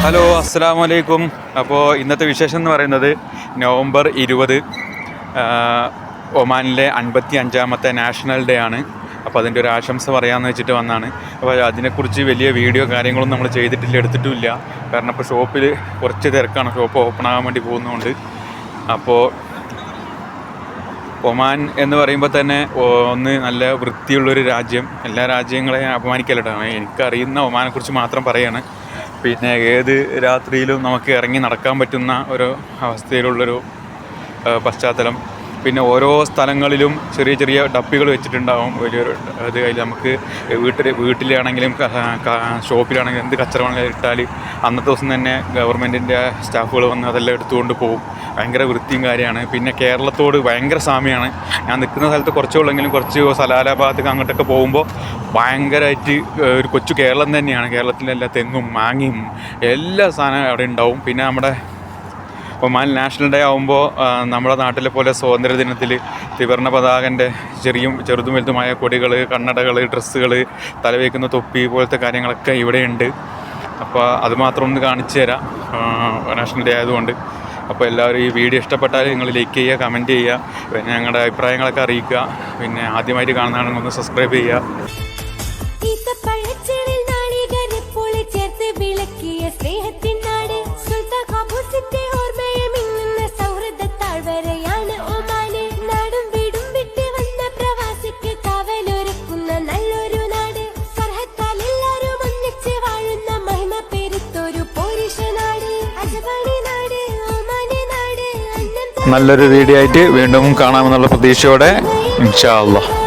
Hello, അസ്സലാമു അലൈക്കും. അപ്പോൾ ഇന്നത്തെ വിശേഷം എന്ന് പറയുന്നത് നവംബർ 20 ഒമാനിലെ 55ാമത്തെ നാഷണൽ ഡേ ആണ്. അപ്പോൾ അതിൻ്റെ ഒരു ആശംസ പറയാമെന്ന് വെച്ചിട്ട് വന്നതാണ്. അപ്പോൾ അതിനെക്കുറിച്ച് വലിയ വീഡിയോ കാര്യങ്ങളൊന്നും നമ്മൾ ചെയ്തിട്ടില്ല, എടുത്തിട്ടുമില്ല. കാരണം ഇപ്പോൾ ഷോപ്പിൽ കുറച്ച് തിരക്കാണ്, ഷോപ്പ് ഓപ്പൺ ആകാൻ വേണ്ടി പോകുന്നതുകൊണ്ട്. അപ്പോൾ ഒമാൻ എന്ന് പറയുമ്പോൾ തന്നെ ഒന്ന് നല്ല വൃത്തിയുള്ളൊരു രാജ്യം. എല്ലാ രാജ്യങ്ങളെയും അപമാനിക്കലിട്ടാണ്. എനിക്കറിയുന്ന ഒമാനെക്കുറിച്ച് മാത്രം പറയുകയാണ്. പിന്നെ ഏത് രാത്രിയിലും നമുക്ക് ഇറങ്ങി നടക്കാൻ പറ്റുന്ന ഒരു അവസ്ഥയിലുള്ളൊരു പശ്ചാത്തലം. പിന്നെ ഓരോ സ്ഥലങ്ങളിലും ചെറിയ ചെറിയ ഡപ്പികൾ വെച്ചിട്ടുണ്ടാകും. വലിയൊരു അത് അതിൽ നമുക്ക് വീട്ടിലാണെങ്കിലും ഷോപ്പിലാണെങ്കിലും എന്ത് കച്ചവടം ഇട്ടാൽ അന്നത്തെ ദിവസം തന്നെ ഗവൺമെൻറ്റിൻ്റെ സ്റ്റാഫുകൾ വന്ന് അതെല്ലാം എടുത്തുകൊണ്ട് പോകും. ഭയങ്കര വൃത്തിയും കാര്യമാണ്. പിന്നെ കേരളത്തോട് ഭയങ്കര സാമ്യമാണ്. ഞാൻ നിൽക്കുന്ന സ്ഥലത്ത് കുറച്ചേ ഉള്ളെങ്കിലും കുറച്ച് സലാല ഭാഗത്തേക്ക് അങ്ങോട്ടൊക്കെ പോകുമ്പോൾ ഭയങ്കരമായിട്ട് ഒരു കൊച്ചു കേരളം തന്നെയാണ്. കേരളത്തിലെല്ലാം തെങ്ങും മാങ്ങയും എല്ലാ സാധനവും അവിടെ ഉണ്ടാവും. പിന്നെ നമ്മുടെ ഒമാൻ നാഷണൽ ഡേ ആകുമ്പോൾ നമ്മുടെ നാട്ടിലെ പോലെ സ്വാതന്ത്ര്യദിനത്തിൽ ത്രിവർണ്ണ പതാകൻ്റെ ചെറുതും വലുതുമായ കൊടികൾ, കണ്ണടകൾ, ഡ്രസ്സുകൾ, തലവയ്ക്കുന്ന തൊപ്പി പോലത്തെ കാര്യങ്ങളൊക്കെ ഇവിടെയുണ്ട്. അപ്പോൾ അതുമാത്രം ഒന്ന് കാണിച്ചു തരാം നാഷണൽ ഡേ ആയതുകൊണ്ട്. അപ്പോൾ എല്ലാവരും ഈ വീഡിയോ ഇഷ്ടപ്പെട്ടാൽ നിങ്ങൾ ലൈക്ക് ചെയ്യുക, കമൻറ്റ് ചെയ്യുക, പിന്നെ ഞങ്ങളുടെ അഭിപ്രായങ്ങളൊക്കെ അറിയിക്കുക. പിന്നെ ആദ്യമായിട്ട് കാണുന്നതാണെങ്കിൽ ഒന്ന് സബ്സ്ക്രൈബ് ചെയ്യുക. നല്ലൊരു വീഡിയോ ആയിട്ട് വീണ്ടും കാണാമെന്നുള്ള പ്രതീക്ഷയോടെ ഇൻഷാ അല്ലാഹ്.